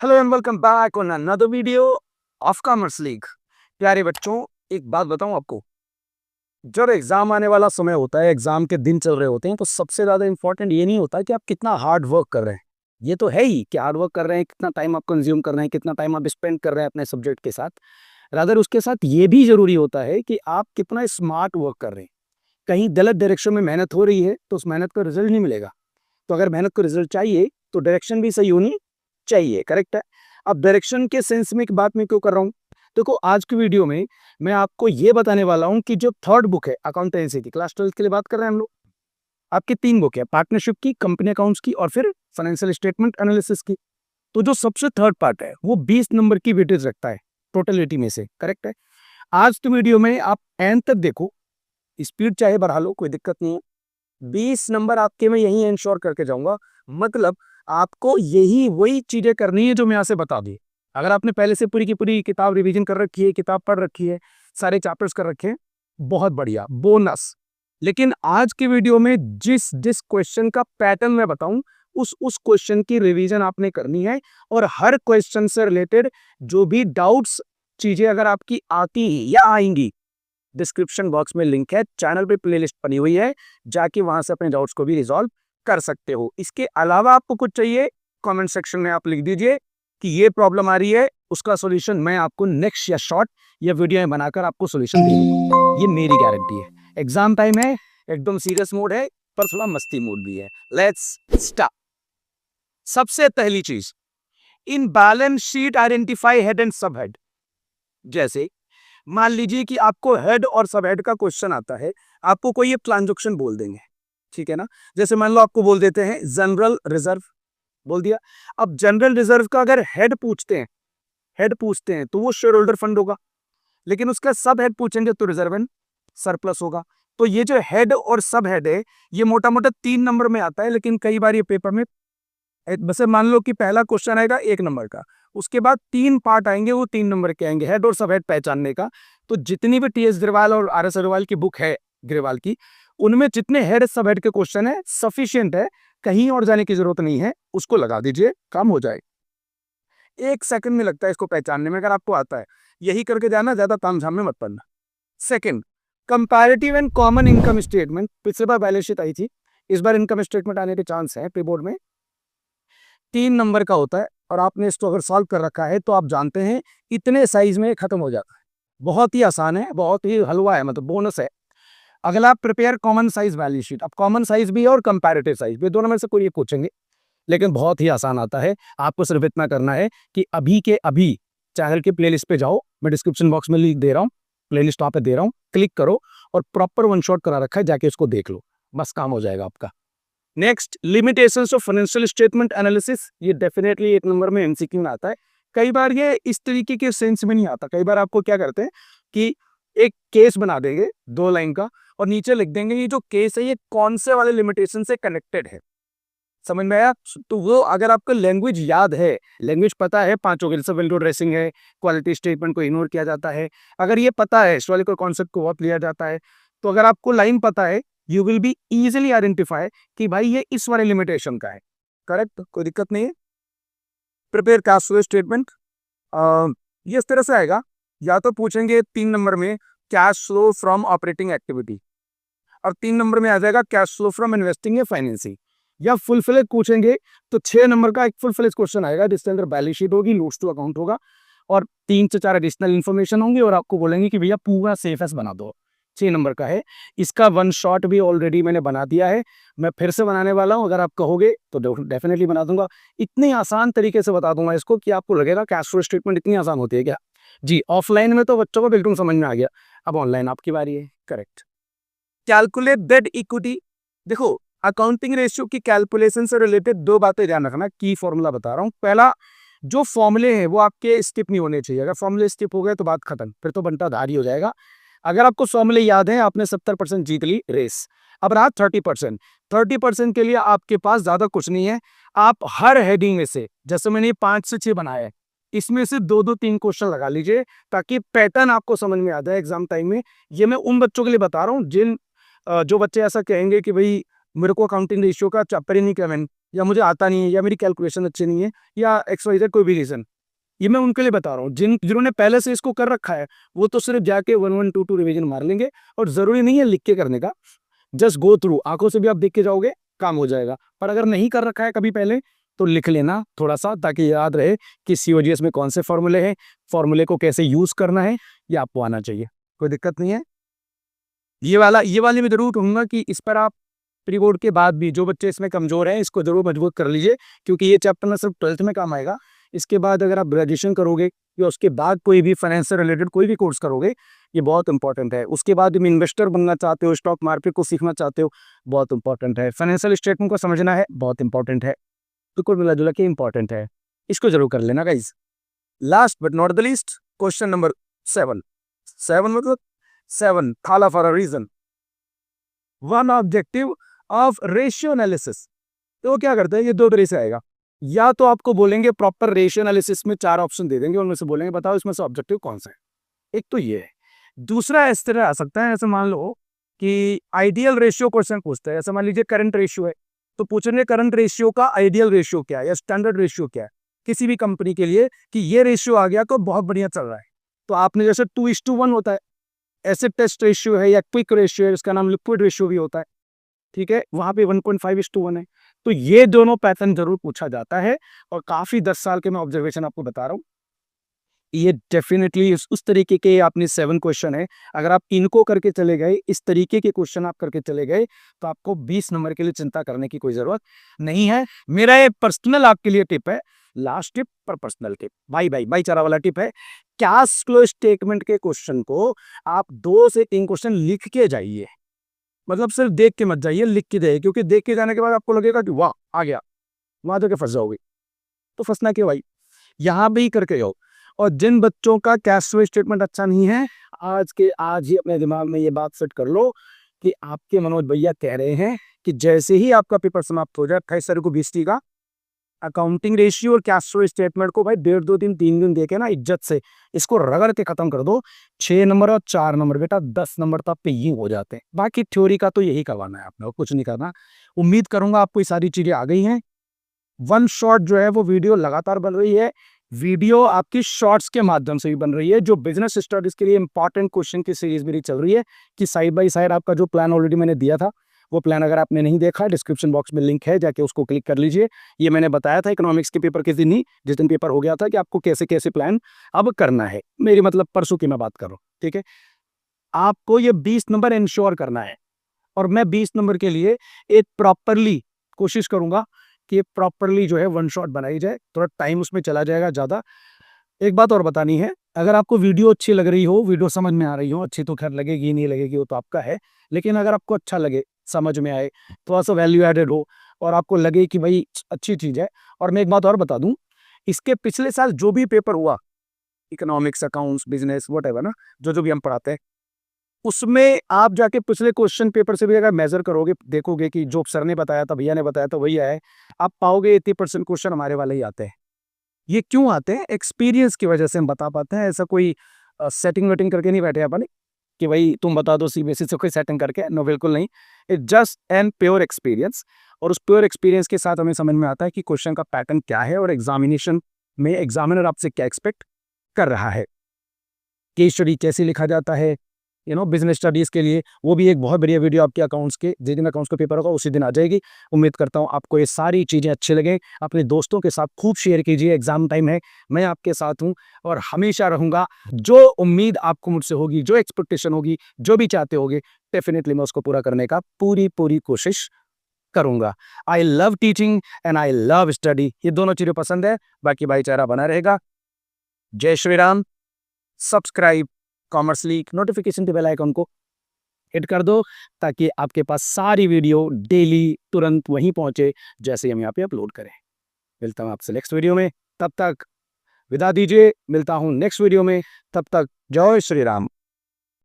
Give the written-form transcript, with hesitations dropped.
Hello and welcome back on another video of commerce league. प्यारे बच्चों, एक बात बताऊं आपको, जब एग्जाम आने वाला समय होता है, एग्जाम के दिन चल रहे होते हैं, तो सबसे ज्यादा इंपॉर्टेंट ये नहीं होता कि आप कितना हार्ड वर्क कर रहे हैं। ये तो है ही कि हार्ड वर्क कर रहे हैं, कितना टाइम आप कंज्यूम कर रहे हैं, कितना टाइम आप स्पेंड कर रहे हैं अपने सब्जेक्ट के साथ। रादर उसके साथ ये भी जरूरी होता है कि आप कितना स्मार्ट वर्क कर रहे हैं। कहीं गलत डायरेक्शन में मेहनत हो रही है तो उस मेहनत का रिजल्ट नहीं मिलेगा। तो अगर मेहनत को रिजल्ट चाहिए तो डायरेक्शन भी सही होनी चाहिए। करेक्ट है। अब डायरेक्शन के सेंस में एक बात मैं क्यों कर रहा हूं, देखो आज की वीडियो में मैं आपको यह बताने वाला हूं कि जो थर्ड बुक है अकाउंटेंसी की, क्लास 12 के लिए बात कर रहे हैं हम लोग। आपकी तीन बुक है, पार्टनरशिप की, कंपनी अकाउंट्स की और फिर फाइनेंशियल स्टेटमेंट एनालिसिस की। तो जो सबसे थर्ड पार्ट है वो 20 नंबर की वेटेज रखता है टोटलिटी में से। करेक्ट है। आज की वीडियो में आप एंड तक देखो, स्पीड चाहे बढ़ा लो, कोई दिक्कत नहीं है। 20 नंबर आपके मैं यही इंश्योर करके जाऊंगा। मतलब आपको यही वही चीजें करनी है जो मैं यहाँ से बता दी। अगर आपने पहले से पूरी की पूरी किताब रिवीजन कर रखी है, किताब पढ़ रखी है, सारे चैप्टर्स कर रखे हैं, बहुत बढ़िया, बोनस। लेकिन आज की वीडियो में जिस जिस क्वेश्चन का पैटर्न मैं बताऊं, उस क्वेश्चन की रिवीजन आपने करनी है। और हर क्वेश्चन से रिलेटेड जो भी डाउट्स चीजें अगर आपकी आती है या आएंगी, डिस्क्रिप्शन बॉक्स में लिंक है, चैनल पे प्लेलिस्ट बनी हुई है, जाके वहां से अपने डाउट्स को भी रिजॉल्व कर सकते हो। इसके अलावा आपको कुछ चाहिए, कमेंट सेक्शन में आप लिख दीजिए कि ये प्रॉब्लम आ रही है, उसका सॉल्यूशन मैं आपको नेक्स्ट या शॉर्ट या वीडियो में बनाकर आपको सॉल्यूशन दे दूंगा। ये मेरी गारंटी है। एग्जाम टाइम है, एकदम सीरियस मूड है, पर थोड़ा मस्ती मूड भी है। Let's start. सबसे पहली चीज, in balance sheet identify head and सब हेड। जैसे मान लीजिए कि आपको हेड और सब हेड का क्वेश्चन आता है, आपको कोई ये ट्रांजैक्शन बोल देंगे, ठीक है ना। जैसे मान लो आपको बोल देते हैं जनरल रिजर्व, बोल दिया। अब जनरल रिजर्व का अगर हेड पूछते हैं तो वो शेयर होल्डर फंड होगा, लेकिन उसका सब हेड पूछेंगे तो रिजर्व एंड सरप्लस होगा। तो ये जो हेड और सब हेड है, ये मोटा मोटा 3 नंबर में आता है, लेकिन कई बार ये पेपर में वैसे मान लो कि पहला क्वेश्चन आएगा 1 नंबर का, उसके बाद 3 पार्ट आएंगे, वो 3 नंबर के आएंगे, हेड और सब हेड पहचानने का। तो जितनी भी टीएस ग्रेवाल और आरएस अग्रवाल की बुक है, ग्रेवाल की, उनमें जितने हेड सब हेड के क्वेश्चन है सफिशियंट है, कहीं और जाने की जरूरत नहीं है, उसको लगा दीजिए, काम हो जाए। 1 सेकंड में लगता है इसको पहचानने में, अगर आपको आता है यही करके जाना, ज्यादा तामझाम में मत पड़ना। Second, comparative and common income statement. पिछले बार बैलेंस शीट आई थी, इस बार इनकम स्टेटमेंट आने के चांस है प्री बोर्ड में। 3 नंबर का होता है, और आपने इसको अगर सॉल्व कर रखा है तो आप जानते हैं इतने साइज में खत्म हो जाता है। बहुत ही आसान है, बहुत ही हलवा है, मतलब बोनस है। अगला, prepare common size balance sheet. अब कॉमन साइज भी है और कंपैरेटिव साइज भी, दोनों में से कोई एक पूछेंगे, लेकिन बहुत ही आसान आता है। आपको सिर्फ इतना करना है कि अभी के अभी चैनल के प्लेलिस्ट पे जाओ, मैं डिस्क्रिप्शन बॉक्स में लिंक दे रहा हूँ, प्लेलिस्ट वहां पे दे रहा हूँ, क्लिक करो और प्रॉपर वन शॉट करा रखा है, जाके उसको देख लो, बस काम हो जाएगा आपका। Next, limitations of financial statement analysis. ये डेफिनेटली 1 नंबर में एमसीक्यू में आता है। कई बार ये इस तरीके के सेंस में नहीं आता, कई बार आपको क्या करते हैं कि एक केस बना देंगे 2 लाइन का, और नीचे लिख देंगे ये जो केस है ये कौन से वाले लिमिटेशन से कनेक्टेड है। समझ में आया? तो वो अगर आपको लैंग्वेज याद है, लैंग्वेज पता है पांचों के, जैसे विंडो ड्रेसिंग है, क्वालिटी स्टेटमेंट को इग्नोर किया जाता है, अगर ये पता है, इस वाले को कॉन्सेप्ट को बहुत लिया जाता है, तो अगर आपको लाइन पता है, you will be easily identify कि भाई ये इस वाले लिमिटेशन का है। करेक्ट, कोई दिक्कत नहीं है। प्रिपेयर कैश फ्लो स्टेटमेंट, ये इस तरह से आएगा, या तो पूछेंगे 3 नंबर में cash flow from operating activity, और 3 नंबर में आ जाएगा कैश फ्लो फ्रॉम इन्वेस्टिंग या फाइनेंसिंग, या फुल फ्लेज पूछेंगे तो 6 नंबर का एक फुल फ्लेज क्वेश्चन आएगा, जिसके अंदर बैलेंस शीट होगी, नोट्स टू अकाउंट होगा, और 3 से 4 एडिशनल इन्फॉर्मेशन होंगी, और आपको बोलेंगे कि भैया पूरा सेफ बना दो। 6 नंबर का है। इसका वन शॉट भी ऑलरेडी मैंने बना दिया है, मैं फिर से बनाने वाला हूं, अगर आप कहोगे तो डेफिनेटली बना दूंगा। इतनी आसान तरीके से बता दूंगा इसको कि आपको लगेगा कैश फ्लो स्टेटमेंट इतनी आसान होती है क्या। जी, ऑफलाइन में तो बच्चों को बिल्कुल समझ में आ गया, अब ऑनलाइन आपकी बारी है। करेक्ट। Calculate debt equity. देखो, अकाउंटिंग रेशियो की कैलकुलेशन से रिलेटेड 2 बातें ध्यान रखना, की फॉर्मूला बता रहा हूं। पहला, जो फॉर्मूले हैं वो आपके स्किप नहीं होने चाहिए, अगर फॉर्मूले स्किप हो गए तो बात खत्म, फिर तो बनता धारी हो जाएगा। अगर आपको फॉर्मूले याद है, आपने 70% जीत ली रेस। अब रहा 30%। 30% के लिए आपके पास ज्यादा कुछ नहीं है। आप हर हेडिंग में से, जैसे मैंने 5 से 6 बनाए हैं, इसमें से 2-2-3 क्वेश्चन लगा लीजिए, ताकि पैटर्न आपको समझ में आ जाए एग्जाम टाइम में। ये मैं उन बच्चों के लिए बता रहा हूँ जो बच्चे ऐसा कहेंगे कि भाई मेरे को अकाउंटिंग रेशियो का चैप्टर ही नहीं करना, या मुझे आता नहीं है, या मेरी कैलकुलेशन अच्छी नहीं है, या XYZ कोई भी रीज़न, ये मैं उनके लिए बता रहा हूँ। जिन्होंने पहले से इसको कर रखा है, वो तो सिर्फ जाके 1 1 2 2 रिवीजन मार लेंगे, और ज़रूरी नहीं है लिख के करने का, जस्ट गो थ्रू, आंखों से भी आप देख के जाओगे, काम हो जाएगा। पर अगर नहीं कर रखा है कभी पहले, तो लिख लेना थोड़ा सा, ताकि याद रहे कि COGS में कौन से फॉर्मूले हैं, फॉर्मूले को कैसे यूज करना है, ये आपको आना चाहिए। कोई दिक्कत नहीं है। ये वाली मैं जरूर कहूंगा कि इस पर आप प्री बोर्ड के बाद भी, जो बच्चे इसमें कमजोर हैं, इसको जरूर मजबूत कर लीजिए, क्योंकि ये चैप्टर ना सिर्फ 12th में काम आएगा, इसके बाद अगर आप ग्रेजुएशन करोगे या उसके बाद कोई भी फाइनेंस से रिलेटेड कोई भी कोर्स करोगे, ये बहुत इंपॉर्टेंट है। उसके बाद में इन्वेस्टर बनना चाहते हो, स्टॉक मार्केट को सीखना चाहते हो, बहुत इंपॉर्टेंट है। फाइनेंशियल स्टेटमेंट को समझना है, बहुत इंपॉर्टेंट है। तो कुल मिला जुला के इंपॉर्टेंट है, इसको जरूर कर लेना guys. Last but not the least, question number 7। 7 मतलब 7 Thala for a reason. One objective of ratio analysis. तो वो क्या करते हैं, ये दो तरह से आएगा। या तो आपको बोलेंगे प्रॉपर रेशियो एनालिसिस में 4 ऑप्शन दे देंगे, उनमें से बोलेंगे बताओ इसमें से ऑब्जेक्टिव कौन सा है। एक तो ये है। दूसरा इस तरह आ सकता है, ऐसे मान लो कि आइडियल रेशियो क्वेश्चन पूछते हैं। ऐसे मान लीजिए करंट रेशियो है, तो पूछेंगे करंट रेशियो का आइडियल रेशियो क्या है, या स्टैंडर्ड रेशियो क्या है किसी भी कंपनी के लिए, कि ये रेशियो आ गया तो बहुत बढ़िया चल रहा है। तो आपने जैसे 2:1 होता है, एसिड टेस्ट रेशियो है, या क्विक रेशियो है, इसका नाम लिक्विड रेशियो भी होता है, ठीक है, वहां पे 1.5:1 है। तो ये दोनों पैटर्न जरूर पूछा जाता है, और काफी 10 साल के मैं ऑब्जर्वेशन आपको बता रहा हूँ। ये डेफिनेटली उस तरीके के आपने 7 क्वेश्चन है, अगर आप इनको करके चले गए, इस तरीके के क्वेश्चन आप करके चले गए, तो आपको 20 नंबर के लिए चिंता करने की कोई जरूरत नहीं है। मेरा ये पर्सनल आपके लिए टिप है, लास्ट टिप पर पर्सनल टिप, भाईचारा वाला टिप है। कैश फ्लो स्टेटमेंट के क्वेश्चन को आप 2 से 3 क्वेश्चन लिख के जाइए, मतलब सिर्फ देख के मत जाइए, लिख के जाइए, क्योंकि देख के जाने के बाद आपको लगेगा कि वाह आ गया, वहां जाके फंस जाओगे। तो फंसना क्यों भाई, यहाँ भी ही करके जाओ। और जिन बच्चों का कैश फ्लो स्टेटमेंट अच्छा नहीं है, आज के आज ही अपने दिमाग में ये बात सेट कर लो कि आपके मनोज भैया कह रहे हैं कि जैसे ही आपका पेपर समाप्त हो जाए 28 तारीख को 20 का, अकाउंटिंग रेशियो और कैश फ्लो स्टेटमेंट को भाई 1.5 2 3 दिन देके ना इज्जत से इसको रगड़ के खत्म कर दो। 6 नंबर और 4 नंबर बेटा 10 नंबर तक पे ही हो जाते हैं। बाकी थ्योरी का तो यही करवाना है आपने, और कुछ नहीं करना। उम्मीद करूंगा आपको ये सारी चीजें आ गई हैं। वन शॉट जो है वो वीडियो लगातार बन रही है, वीडियो आपकी शॉर्ट्स के माध्यम से भी बन रही है, जो बिजनेस स्टडीज के लिए इंपॉर्टेंट क्वेश्चन की सीरीज मेरी चल रही है, कि साइड बाय साइड आपका जो प्लान ऑलरेडी मैंने दिया था, वो प्लान अगर आपने नहीं देखा, डिस्क्रिप्शन बॉक्स में लिंक है, जाके उसको क्लिक कर लीजिए। ये मैंने बताया था इकोनॉमिक्स के पेपर के दिन ही, जिस दिन पेपर हो गया था, कि आपको कैसे कैसे प्लान अब करना है। मेरी मतलब परसों की मैं बात कर रहा हूँ, ठीक है। आपको ये 20 नंबर इंश्योर करना है, और मैं 20 नंबर के लिए एक प्रॉपरली कोशिश करूंगा कि प्रॉपरली जो है वन शॉट बनाई जाए, थोड़ा टाइम उसमें चला जाएगा ज़्यादा। एक बात और बतानी है, अगर आपको वीडियो अच्छी लग रही हो, वीडियो समझ में आ रही हो, अच्छी तो खैर लगेगी नहीं लगेगी वो तो आपका है, लेकिन अगर आपको अच्छा लगे, समझ में आए, थोड़ा सा वैल्यू एडेड हो, और आपको लगे कि भाई अच्छी चीज़ है। और मैं एक बात और बता दूं, इसके पिछले साल जो भी पेपर हुआ, इकोनॉमिक्स, अकाउंट्स, बिजनेस, व्हाटएवर ना, जो जो भी हम पढ़ाते हैं, उसमें आप जाके पिछले क्वेश्चन पेपर से भी अगर मेजर करोगे, देखोगे कि जो सर ने बताया था, भैया ने बताया था, वही आया है, आप पाओगे 80% क्वेश्चन हमारे वाले ही आते हैं। ये क्यों आते हैं? एक्सपीरियंस की वजह से हम बता पाते हैं। ऐसा कोई सेटिंग वेटिंग करके नहीं बैठे अपन कि भाई तुम बता दो सीबीएसई से कोई सेटिंग करके, नो बिल्कुल नहीं। It just an pure experience, और उस प्योर एक्सपीरियंस के साथ हमें समझ में आता है कि क्वेश्चन का पैटर्न क्या है, और एग्जामिनेशन में एग्जामिनर आपसे क्या एक्सपेक्ट कर रहा है। केस स्टडी कैसे लिखा जाता है, बिजनेस स्टडीज के लिए, वो भी एक बहुत बढ़िया वीडियो आपके अकाउंट्स के, जिस दिन अकाउंट्स का पेपर होगा उसी दिन आ जाएगी। उम्मीद करता हूँ आपको ये सारी चीज़ें अच्छी लगें। अपने दोस्तों के साथ खूब शेयर कीजिए, एग्जाम टाइम है, मैं आपके साथ हूँ और हमेशा रहूँगा। जो उम्मीद आपको मुझसे होगी, जो एक्सपेक्टेशन होगी, जो भी चाहते होगे, डेफिनेटली मैं उसको पूरा करने का पूरी कोशिश करूँगा। I love teaching and I love study, ये दोनों चीज़ें पसंद है। बाकी भाईचारा बना रहेगा। जय Shri Ram. Subscribe commerce league notification के बेल आइकन को हिट कर दो, ताकि आपके पास सारी वीडियो डेली तुरंत वहीं पहुंचे जैसे हम यहाँ पे अपलोड करें। मिलता हूं आपसे नेक्स्ट वीडियो में, तब तक विदा दीजिए। मिलता हूं नेक्स्ट वीडियो में, तब तक जय श्री राम।